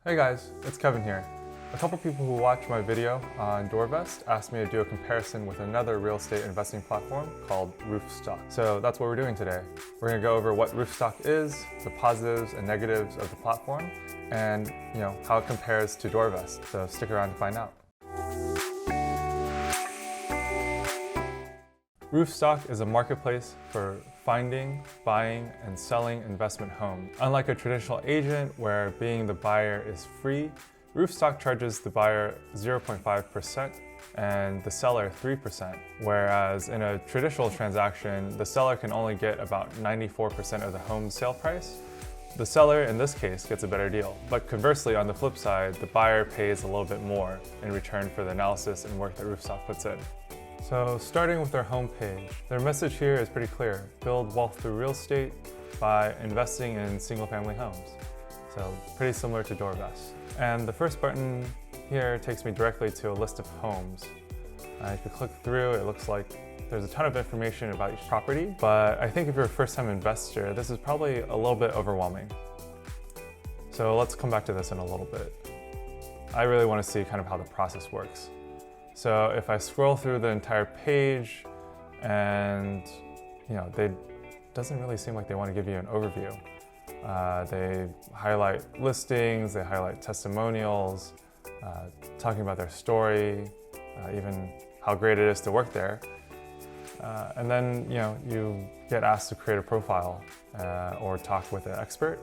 Hey guys, it's Kevin here. A couple people who watch my video on Doorvest asked me to do a comparison with another real estate investing platform called Roofstock. So that's what we're doing today. We're going to go over what Roofstock is, the positives and negatives of the platform, and how it compares to Doorvest. So stick around to find out. Roofstock is a marketplace for finding, buying, and selling investment homes. Unlike a traditional agent where being the buyer is free, Roofstock charges the buyer 0.5% and the seller 3%, whereas in a traditional transaction, the seller can only get about 94% of the home sale price. The seller, in this case, gets a better deal. But conversely, on the flip side, the buyer pays a little bit more in return for the analysis and work that Roofstock puts in. So starting with their homepage, their message here is pretty clear. Build wealth through real estate by investing in single-family homes. So pretty similar to Doorvest. And the first button here takes me directly to a list of homes. If you click through, it looks like there's a ton of information about each property, but I think if you're a first-time investor, this is probably a little bit overwhelming. So let's come back to this in a little bit. I really want to see kind of how the process works. So if I scroll through the entire page and they doesn't really seem like they want to give you an overview. They highlight listings, they highlight testimonials, talking about their story, even how great it is to work there. And then you get asked to create a profile or talk with an expert,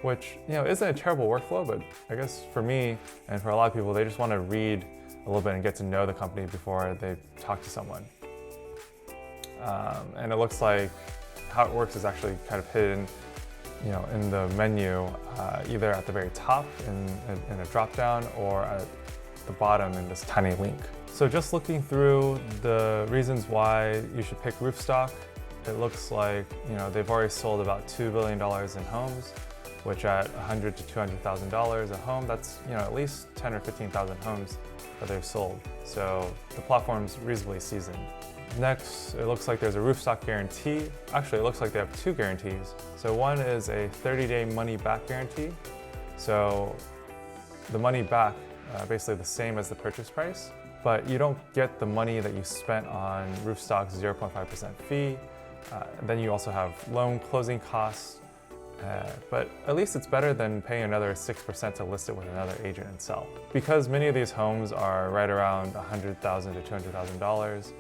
which isn't a terrible workflow, but I guess for me and for a lot of people, they just want to read a little bit and get to know the company before they talk to someone. And it looks like how it works is actually kind of hidden in the menu, either at the very top in a drop-down or at the bottom in this tiny link. So just looking through the reasons why you should pick Roofstock, it looks like they've already sold about $2 billion in homes, which at $100,000 to $200,000 a home, that's at least 10 or 15,000 homes that they've sold. So the platform's reasonably seasoned. Next, it looks like there's a Roofstock guarantee. Actually, it looks like they have two guarantees. So one is a 30-day money-back guarantee. So the money back, basically the same as the purchase price, but you don't get the money that you spent on Roofstock's 0.5% fee. Then you also have loan closing costs, but at least it's better than paying another 6% to list it with another agent and sell. Because many of these homes are right around $100,000 to $200,000,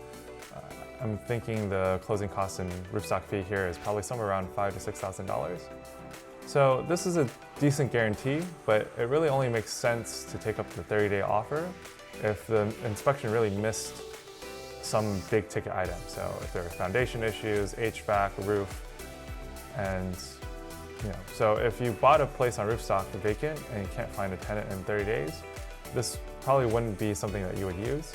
I'm thinking the closing costs and Roofstock fee here is probably somewhere around $5,000 to $6,000. So this is a decent guarantee, but it really only makes sense to take up the 30-day offer if the inspection really missed some big ticket item. So if there are foundation issues, HVAC, roof, and so if you bought a place on Roofstock vacant and you can't find a tenant in 30 days, this probably wouldn't be something that you would use.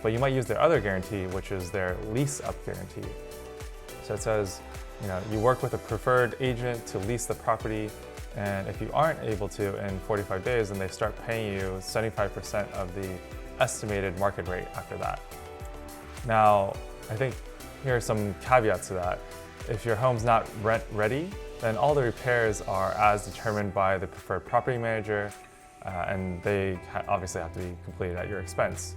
But you might use their other guarantee, which is their lease up guarantee. So it says, you work with a preferred agent to lease the property, and if you aren't able to in 45 days, then they start paying you 75% of the estimated market rate after that. Now, I think here are some caveats to that. If your home's not rent ready, then all the repairs are as determined by the preferred property manager, and they obviously have to be completed at your expense.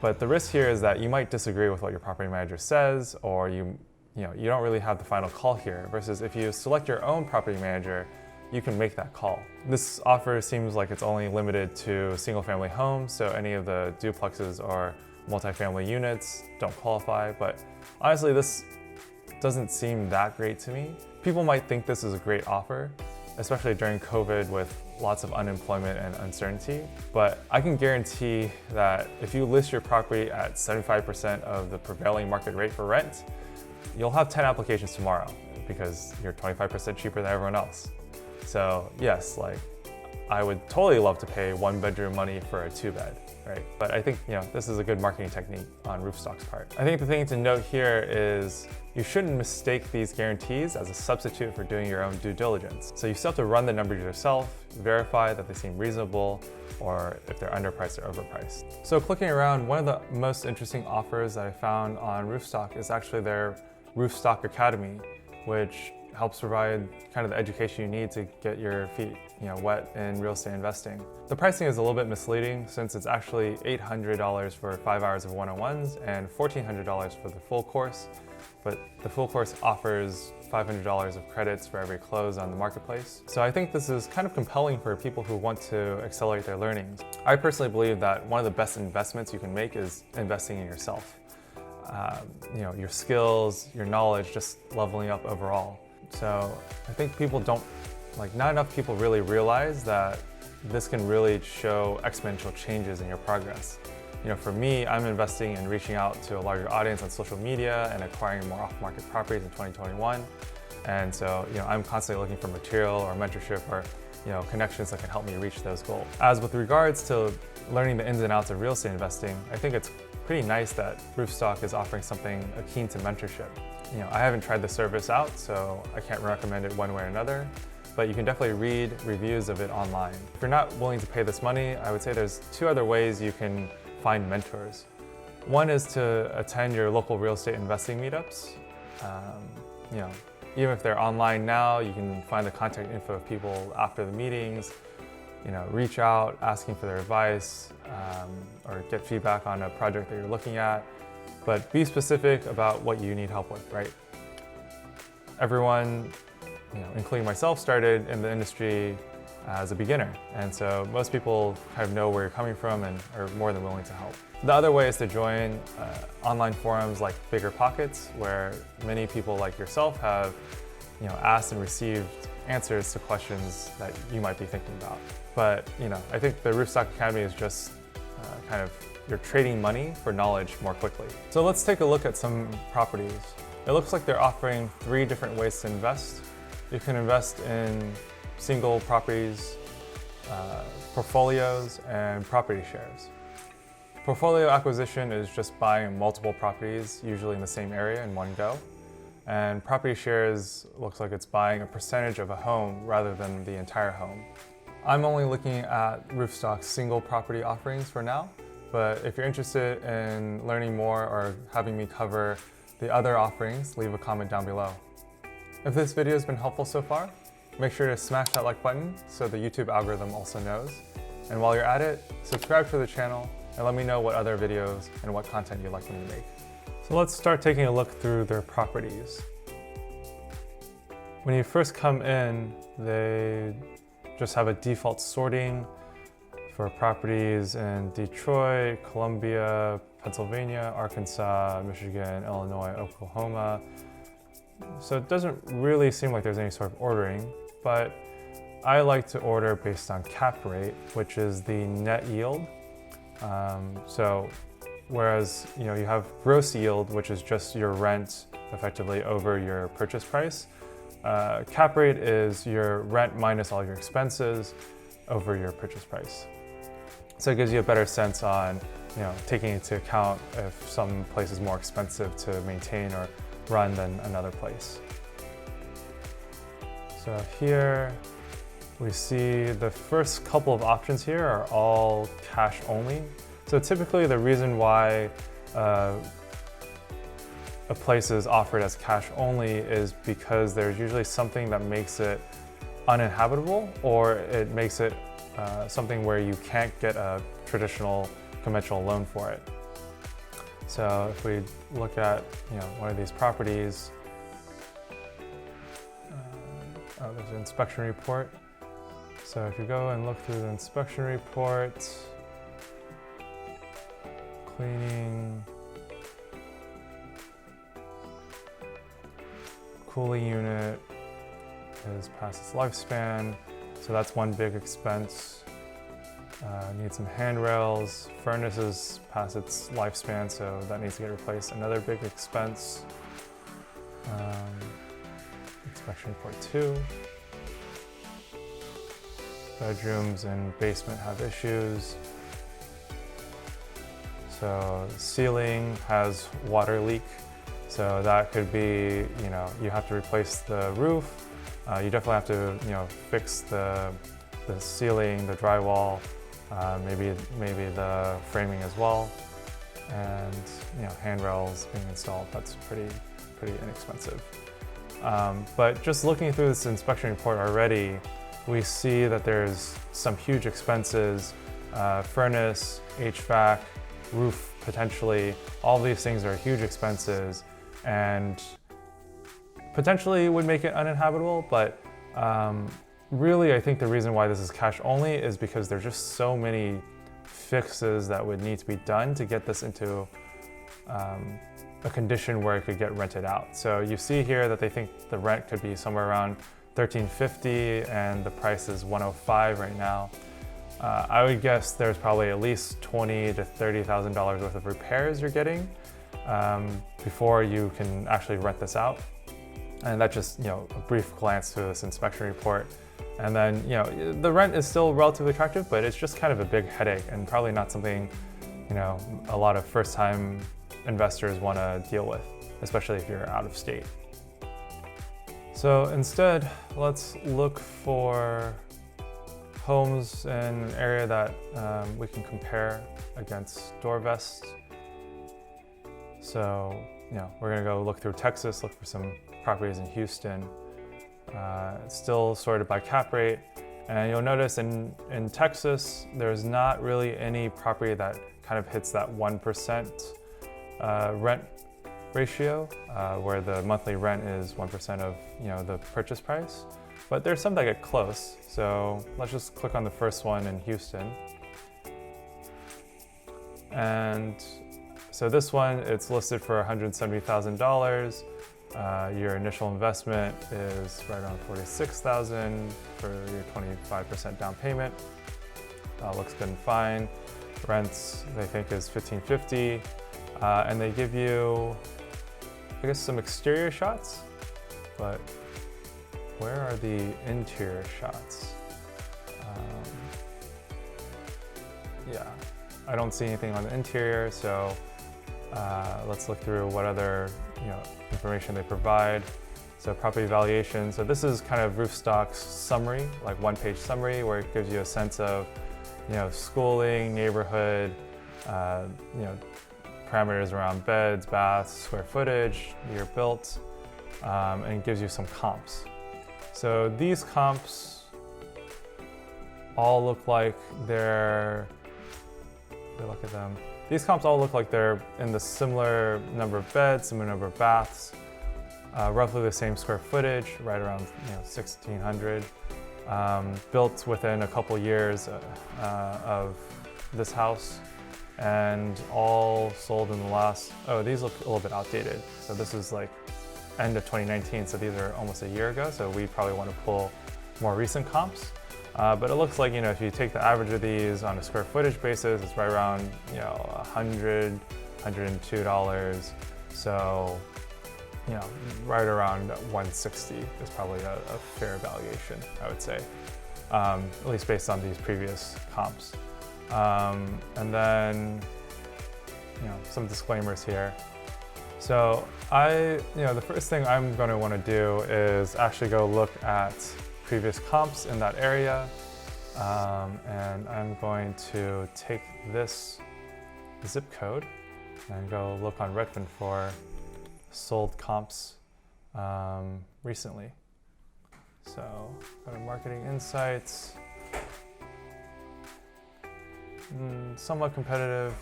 But the risk here is that you might disagree with what your property manager says, or you don't really have the final call here, versus if you select your own property manager, you can make that call. This offer seems like it's only limited to single-family homes, so any of the duplexes or multifamily units don't qualify, but honestly, this doesn't seem that great to me. People might think this is a great offer, especially during COVID with lots of unemployment and uncertainty. But I can guarantee that if you list your property at 75% of the prevailing market rate for rent, you'll have 10 applications tomorrow because you're 25% cheaper than everyone else. So yes, I would totally love to pay one-bedroom money for a two-bed, right? But I think this is a good marketing technique on Roofstock's part. I think the thing to note here is you shouldn't mistake these guarantees as a substitute for doing your own due diligence. So you still have to run the numbers yourself, verify that they seem reasonable, or if they're underpriced or overpriced. So clicking around, one of the most interesting offers that I found on Roofstock is actually their Roofstock Academy, which helps provide kind of the education you need to get your feet wet in real estate investing. The pricing is a little bit misleading since it's actually $800 for 5 hours of one-on-ones and $1,400 for the full course. But the full course offers $500 of credits for every close on the marketplace. So I think this is kind of compelling for people who want to accelerate their learnings. I personally believe that one of the best investments you can make is investing in yourself. Your skills, your knowledge, just leveling up overall. So I think not enough people really realize that this can really show exponential changes in your progress. For me, I'm investing in reaching out to a larger audience on social media and acquiring more off-market properties in 2021. And so, I'm constantly looking for material or mentorship or, connections that can help me reach those goals. As with regards to learning the ins and outs of real estate investing, I think it's pretty nice that Roofstock is offering something akin to mentorship. I haven't tried the service out, so I can't recommend it one way or another, but you can definitely read reviews of it online. If you're not willing to pay this money, I would say there's 2 other ways you can find mentors. One is to attend your local real estate investing meetups. Even if they're online now, you can find the contact info of people after the meetings, reach out asking for their advice or get feedback on a project that you're looking at, but be specific about what you need help with, right? Everyone, including myself, started in the industry as a beginner. And so most people kind of know where you're coming from and are more than willing to help. The other way is to join online forums like Bigger Pockets, where many people like yourself have asked and received answers to questions that you might be thinking about. But I think the Roofstock Academy is just you're trading money for knowledge more quickly. So let's take a look at some properties. It looks like they're offering 3 different ways to invest. You can invest in single properties, portfolios, and property shares. Portfolio acquisition is just buying multiple properties, usually in the same area in one go. And property shares looks like it's buying a percentage of a home rather than the entire home. I'm only looking at Roofstock's single property offerings for now, but if you're interested in learning more or having me cover the other offerings, leave a comment down below. If this video has been helpful so far, make sure to smash that like button so the YouTube algorithm also knows. And while you're at it, subscribe to the channel and let me know what other videos and what content you'd like me to make. So let's start taking a look through their properties. When you first come in, they just have a default sorting for properties in Detroit, Columbia, Pennsylvania, Arkansas, Michigan, Illinois, Oklahoma. So it doesn't really seem like there's any sort of ordering, but I like to order based on cap rate, which is the net yield. Whereas you have gross yield, which is just your rent effectively over your purchase price. Cap rate is your rent minus all your expenses over your purchase price. So it gives you a better sense on taking into account if some place is more expensive to maintain or run than another place. So here we see the first couple of options here are all cash only. So typically the reason why a place is offered as cash only is because there's usually something that makes it uninhabitable, or it makes it something where you can't get a traditional conventional loan for it. So if we look at one of these properties, there's an inspection report. So if you go and look through the inspection report, cleaning, cooling unit is past its lifespan, so that's one big expense. Needs some handrails. Furnace is past its lifespan, so that needs to get replaced. Another big expense. Inspection report 2. Bedrooms and basement have issues. So ceiling has water leak. So that could be, you have to replace the roof. You definitely have to, fix the ceiling, the drywall, maybe the framing as well, and handrails being installed. That's pretty inexpensive. But just looking through this inspection report already, we see that there's some huge expenses, furnace, HVAC, roof potentially. All these things are huge expenses and potentially would make it uninhabitable, but really I think the reason why this is cash only is because there's just so many fixes that would need to be done to get this into a condition where it could get rented out. So you see here that they think the rent could be somewhere around $1,350 and the price is $105 right now. I would guess there's probably at least $20,000 to $30,000 worth of repairs you're getting before you can actually rent this out. And that's just, a brief glance through this inspection report. And then, the rent is still relatively attractive, but it's just kind of a big headache and probably not something, a lot of first-time investors want to deal with, especially if you're out of state. So instead, let's look for homes in an area that we can compare against Doorvest. So, we're gonna go look through Texas, look for some properties in Houston. It's still sorted by cap rate. And you'll notice in Texas, there's not really any property that kind of hits that 1% rent ratio, where the monthly rent is 1% of the purchase price. But there's some that get close. So let's just click on the first one in Houston. And so this one, it's listed for $170,000. Your initial investment is right around $46,000 for your 25% down payment. Looks good and fine. Rents, they think, is $1,550. And they give you, I guess, some exterior shots, but where are the interior shots? Yeah, I don't see anything on the interior, so let's look through what other information they provide. So property valuation. So this is kind of Roofstock's summary, like one-page summary, where it gives you a sense of schooling, neighborhood, parameters around beds, baths, square footage, year built, and it gives you some comps. So these comps all look like look at them. These comps all look like they're in the similar number of beds, similar number of baths, roughly the same square footage, right around 1,600, built within a couple years of this house, and all sold in the last, these look a little bit outdated. So this is like end of 2019, so these are almost a year ago, so we probably want to pull more recent comps. But it looks like, if you take the average of these on a square footage basis, it's right around, $100, $102. So, right around 160 is probably a fair valuation, I would say, at least based on these previous comps. And then, some disclaimers here. So the first thing I'm going to want to do is actually go look at previous comps in that area, and I'm going to take this zip code and go look on Redfin for sold comps recently. So go to Marketing Insights, somewhat competitive,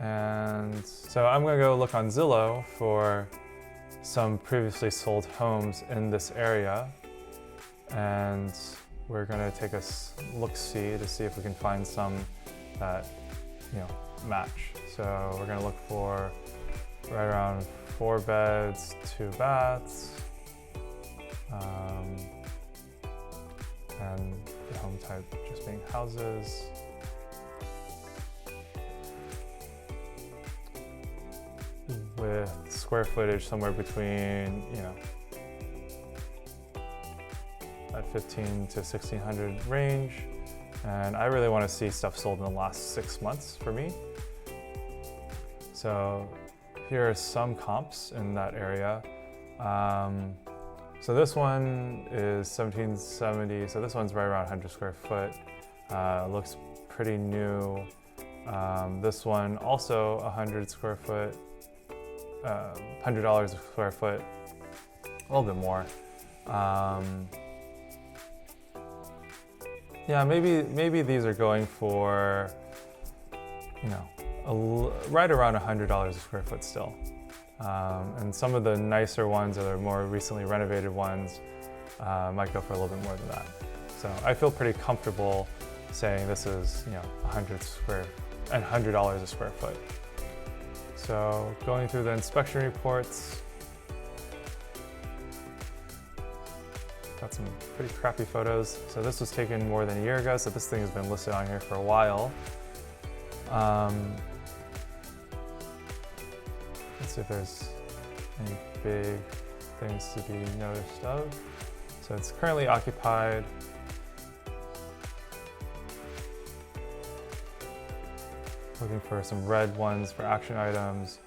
and so I'm going to go look on Zillow for some previously sold homes in this area, and we're going to take a look-see to see if we can find some that match. So we're going to look for right around 4 beds, 2 baths, and the home type just being houses. With square footage somewhere between, that 1,500 to 1,600 range. And I really want to see stuff sold in the last 6 months for me. So here are some comps in that area. So this one is 1770. So this one's right around 100 square foot. Looks pretty new. This one also 100 square foot. $100 a square foot, a little bit more. Yeah, maybe these are going for, you know, right around $100 a square foot still. And some of the nicer ones, or the more recently renovated ones, might go for a little bit more than that. So I feel pretty comfortable saying this is, you know, $100 a square foot. So going through the inspection reports, got some pretty crappy photos. So this was taken more than a year ago, so this thing has been listed on here for a while. Let's see if there's any big things to be noticed of. So it's currently occupied. Looking for some red ones for action items.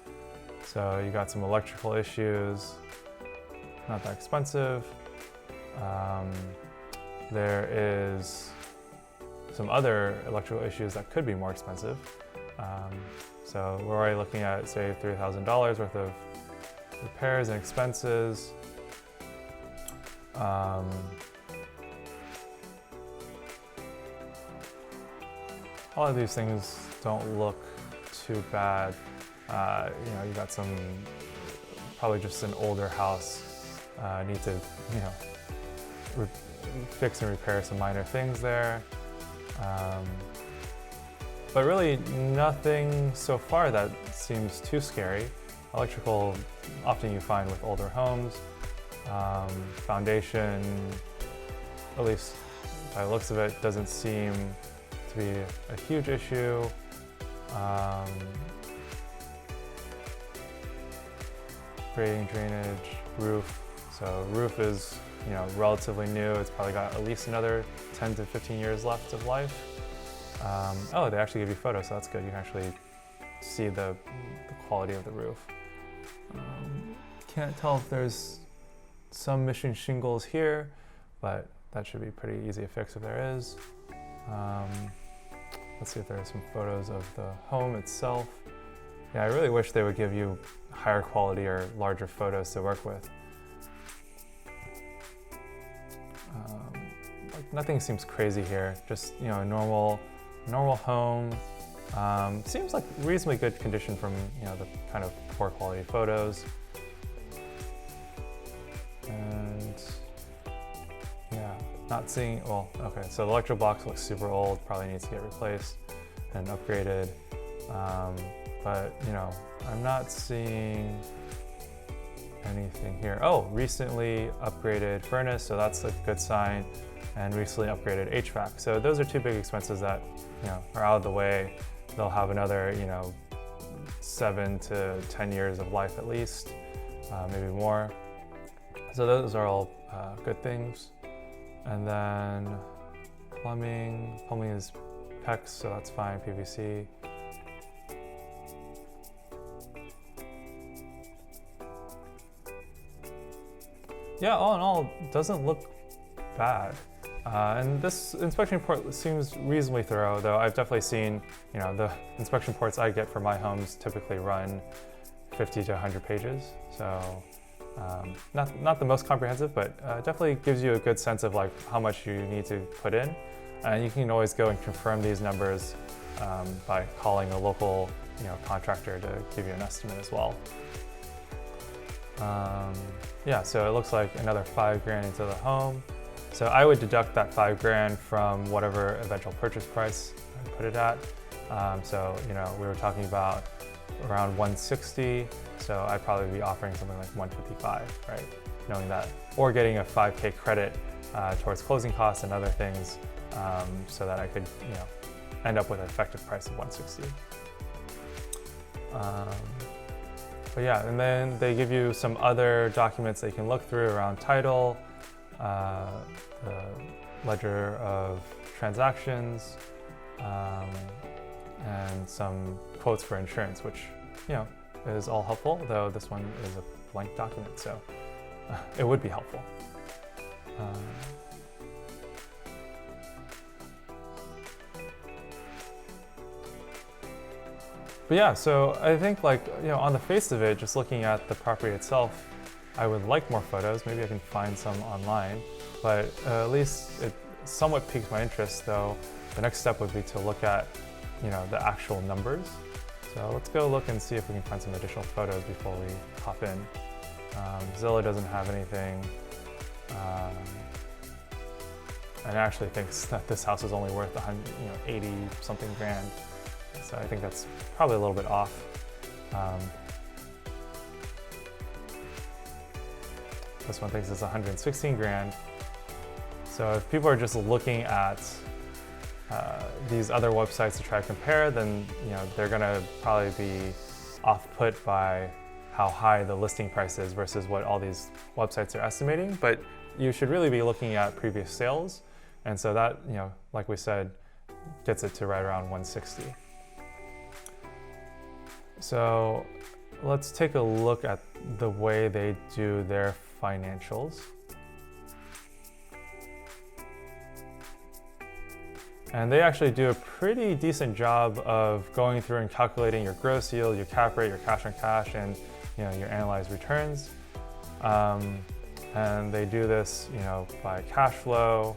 So you got some electrical issues, not that expensive. There is some other electrical issues that could be more expensive. So we're already looking at, say, $3,000 worth of repairs and expenses. All of these things don't look too bad. You know, you got some, probably just an older house. Need to, you know, fix and repair some minor things there. But really nothing so far that seems too scary. Electrical, often you find with older homes. Foundation, at least by the looks of it, doesn't seem to be a huge issue. Grading, drainage, roof. So roof is, you know, relatively new. It's probably got at least another 10 to 15 years left of life. Oh, they actually give you photos, so that's good. You can actually see the quality of the roof. Can't tell if there's some missing shingles here, but that should be pretty easy to fix if there is. Let's see if there are some photos of the home itself. Yeah, I really wish they would give you higher quality or larger photos to work with. Like nothing seems crazy here. Just, you know, a normal home. Seems like reasonably good condition from, you know, the kind of poor quality photos. And yeah, not seeing, well, okay, so the electrical box looks super old, probably needs to get replaced and upgraded. But, you know, I'm not seeing anything here. Oh, recently upgraded furnace, so that's a good sign, and recently upgraded HVAC. So those are two big expenses that, you know, are out of the way. They'll have another, you know, 7 to 10 years of life at least, maybe more. So those are all good things. And then plumbing is PEX, so that's fine, PVC. Yeah, all in all, it doesn't look bad. And this inspection report seems reasonably thorough, though I've definitely seen, you know, the inspection reports I get for my homes typically run 50 to 100 pages. So not the most comprehensive, but definitely gives you a good sense of like how much you need to put in. And you can always go and confirm these numbers by calling a local, you know, contractor to give you an estimate as well. Yeah, so it looks like another $5,000 into the home. So I would deduct that $5,000 from whatever eventual purchase price I put it at. So, you know, we were talking about around $160. So I'd probably be offering something like $155, right? Knowing that, or getting a $5,000 credit towards closing costs and other things, so that I could, you know, end up with an effective price of $160. But yeah, and then they give you some other documents that you can look through around title, the ledger of transactions, and some quotes for insurance, which, you know, is all helpful, though this one is a blank document, so it would be helpful. But yeah, so I think, like, you know, on the face of it, just looking at the property itself, I would like more photos. Maybe I can find some online, but at least somewhat piqued my interest, though, the next step would be to look at, the actual numbers. So let's go look and see if we can find some additional photos before we hop in. Zillow doesn't have anything. And actually thinks that this house is only worth 80 something grand. So I think that's probably a little bit off. This one thinks it's 116 grand. So if people are just looking at these other websites to try to compare, then they're gonna probably be off-put by how high the listing price is versus what all these websites are estimating. But you should really be looking at previous sales. And so that, like we said, gets it to right around 160. So let's take a look at the way they do their financials. And they actually do a pretty decent job of going through and calculating your gross yield, your cap rate, your cash on cash, and your analyzed returns. And they do this by cash flow,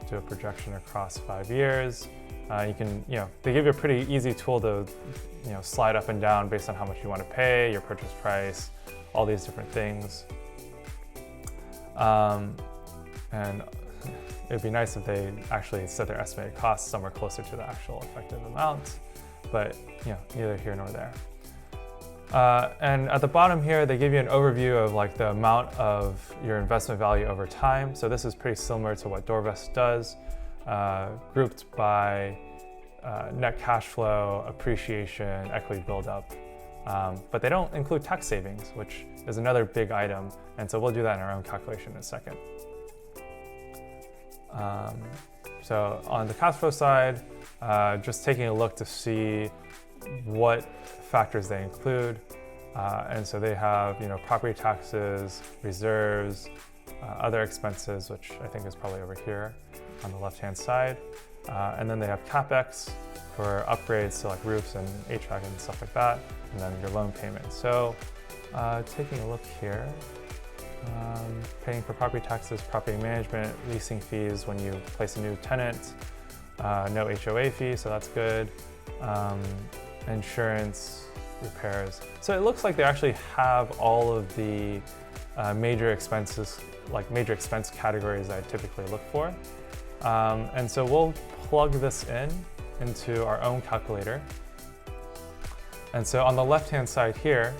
do a projection across 5 years. You can, they give you a pretty easy tool to, slide up and down based on how much you want to pay, your purchase price, all these different things. And it'd be nice if they actually set their estimated costs somewhere closer to the actual effective amount, but neither here nor there. And at the bottom here, they give you an overview of the amount of your investment value over time. So this is pretty similar to what Doorvest does, grouped by net cash flow, appreciation, equity buildup. But they don't include tax savings, which is another big item. And so we'll do that in our own calculation in a second. So on the cash flow side, just taking a look to see what factors they include. And so they have, property taxes, reserves, other expenses, which I think is probably over here on the left-hand side. And then they have CapEx for upgrades to roofs and HVAC and stuff like that, and then your loan payment. So taking a look here, paying for property taxes, property management, leasing fees when you place a new tenant, no HOA fee, so that's good. Insurance, repairs. So it looks like they actually have all of the major expenses, major expense categories that I typically look for. And so we'll plug this into our own calculator. And so on the left-hand side here,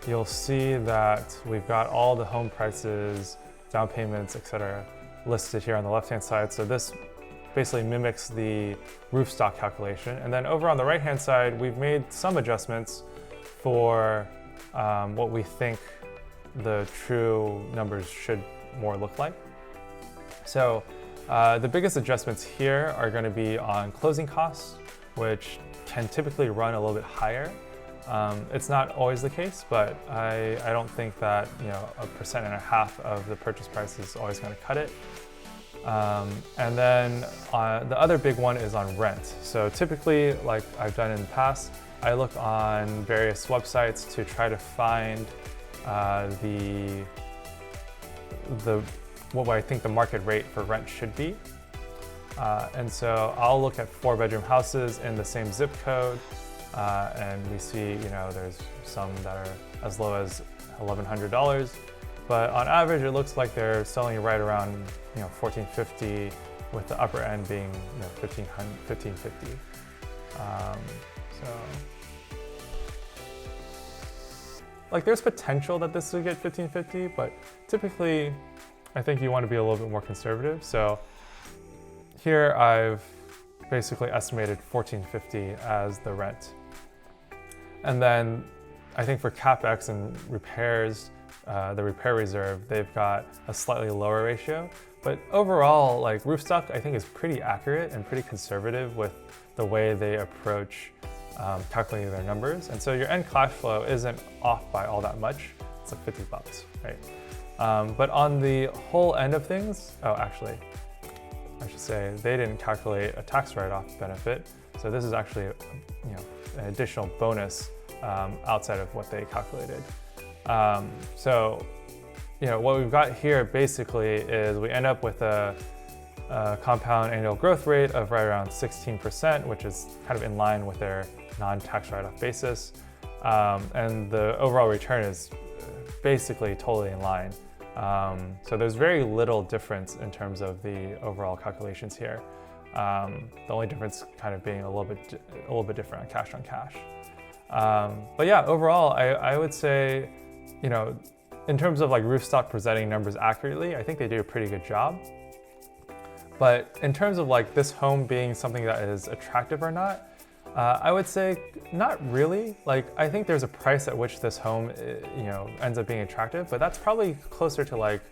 you'll see that we've got all the home prices, down payments, etc. listed here on the left-hand side. So this basically mimics the Roofstock calculation. And then over on the right-hand side, we've made some adjustments for what we think the true numbers should more look like. So the biggest adjustments here are going to be on closing costs, which can typically run a little bit higher. It's not always the case, but I don't think that 1.5% of the purchase price is always going to cut it. And then the other big one is on rent. So typically, like I've done in the past, I look on various websites to try to find what I think the market rate for rent should be. And so I'll look at 4-bedroom houses in the same zip code, and we see there's some that are as low as $1,100, but on average it looks like they're selling right around $1,450, with the upper end being $1,550. There's potential that this would get $1,550, but typically I think you want to be a little bit more conservative. So here I've basically estimated $1,450 as the rent. And then I think for CapEx and repairs, the repair reserve, they've got a slightly lower ratio. But overall, Roofstock I think is pretty accurate and pretty conservative with the way they approach calculating their numbers. And so your end cash flow isn't off by all that much. It's like $50, right? But on the whole end of things, actually, I should say they didn't calculate a tax write-off benefit. So this is actually, an additional bonus outside of what they calculated. So what we've got here basically is we end up with a compound annual growth rate of right around 16%, which is kind of in line with their non-tax write-off basis. And the overall return is basically totally in line. So there's very little difference in terms of the overall calculations here. The only difference kind of being a little bit different on cash. But yeah, overall, I would say, you know, in terms of like Roofstock presenting numbers accurately, I think they do a pretty good job. But in terms of like this home being something that is attractive or not, I would say not really. Like, I think there's a price at which this home, you know, ends up being attractive, but that's probably closer to like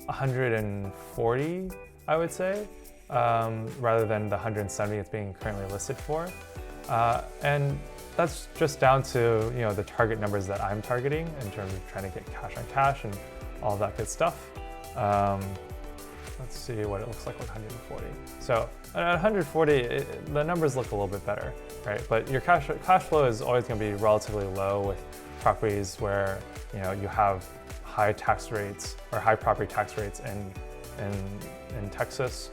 140, I would say, rather than the 170 it's being currently listed for. And that's just down to, you know, the target numbers that I'm targeting in terms of trying to get cash on cash and all that good stuff. Let's see what it looks like with 140. So at 140, the numbers look a little bit better, right? But your cash flow is always going to be relatively low with properties where, you know, you have high tax rates or high property tax rates in Texas.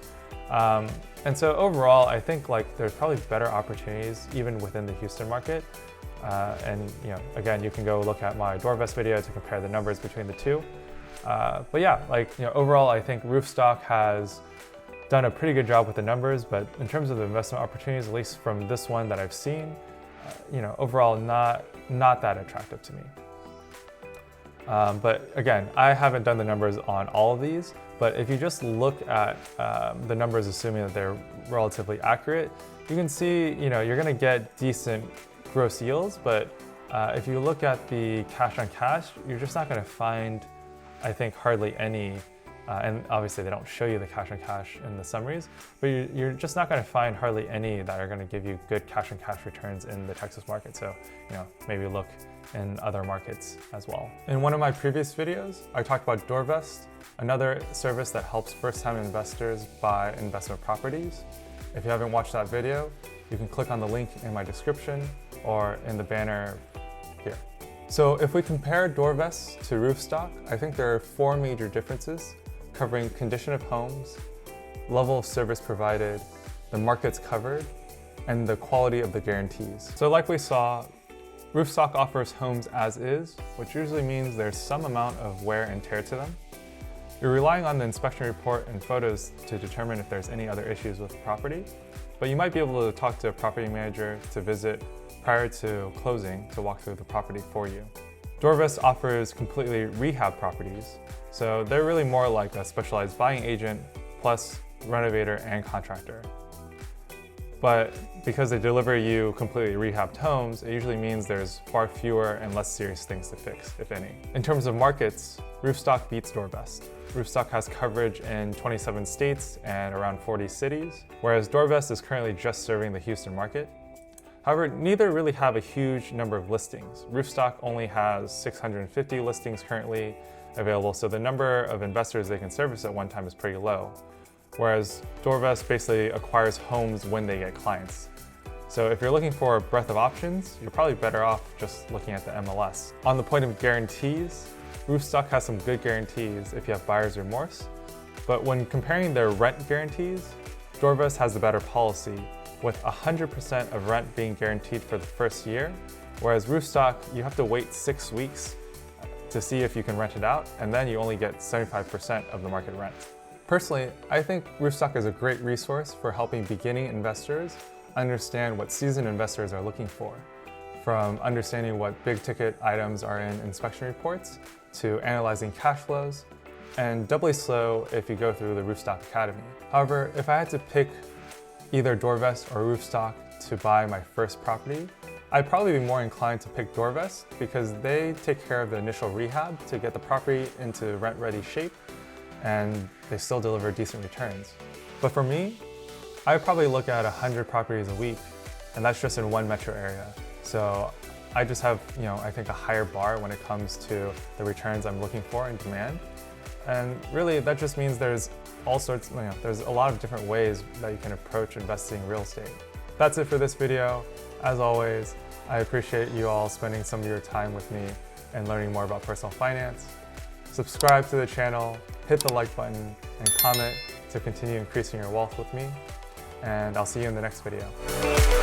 And so overall, I think like there's probably better opportunities even within the Houston market. And you know, again, you can go look at my Doorvest video to compare the numbers between the two. But yeah, like, you know, overall, I think Roofstock has done a pretty good job with the numbers, but in terms of the investment opportunities, at least from this one that I've seen, you know, overall not that attractive to me. But again, I haven't done the numbers on all of these, but if you just look at the numbers, assuming that they're relatively accurate, you can see, you know, you're gonna get decent gross yields, but if you look at the cash on cash, you're just not gonna find, I think, hardly any, and obviously they don't show you the cash on cash in the summaries, but you're just not going to find hardly any that are going to give you good cash on cash returns in the Texas market. So, you know, maybe look in other markets as well. In one of my previous videos, I talked about Doorvest, another service that helps first-time investors buy investment properties. If you haven't watched that video, you can click on the link in my description or in the banner here. So if we compare Doorvest to Roofstock, I think there are 4 major differences covering condition of homes, level of service provided, the markets covered, and the quality of the guarantees. So like we saw, Roofstock offers homes as is, which usually means there's some amount of wear and tear to them. You're relying on the inspection report and photos to determine if there's any other issues with the property, but you might be able to talk to a property manager to visit prior to closing to walk through the property for you. Doorvest offers completely rehab properties, so they're really more like a specialized buying agent plus renovator and contractor. But because they deliver you completely rehabbed homes, it usually means there's far fewer and less serious things to fix, if any. In terms of markets, Roofstock beats Doorvest. Roofstock has coverage in 27 states and around 40 cities, whereas Doorvest is currently just serving the Houston market. However, neither really have a huge number of listings. Roofstock only has 650 listings currently available, so the number of investors they can service at one time is pretty low. Whereas Doorvest basically acquires homes when they get clients. So if you're looking for a breadth of options, you're probably better off just looking at the MLS. On the point of guarantees, Roofstock has some good guarantees if you have buyer's remorse, but when comparing their rent guarantees, Doorvest has a better policy, with 100% of rent being guaranteed for the first year, whereas Roofstock, you have to wait 6 weeks to see if you can rent it out, and then you only get 75% of the market rent. Personally, I think Roofstock is a great resource for helping beginning investors understand what seasoned investors are looking for, from understanding what big ticket items are in inspection reports to analyzing cash flows, and doubly so if you go through the Roofstock Academy. However, if I had to pick either Doorvest or Roofstock to buy my first property, I'd probably be more inclined to pick Doorvest because they take care of the initial rehab to get the property into rent-ready shape, and they still deliver decent returns. But for me, I would probably look at 100 properties a week, and that's just in one metro area. So I just have, you know, I think a higher bar when it comes to the returns I'm looking for and demand. And really, that just means there's all sorts, there's a lot of different ways that you can approach investing in real estate. That's it for this video. As always, I appreciate you all spending some of your time with me and learning more about personal finance. Subscribe to the channel, hit the like button, and comment to continue increasing your wealth with me. And I'll see you in the next video.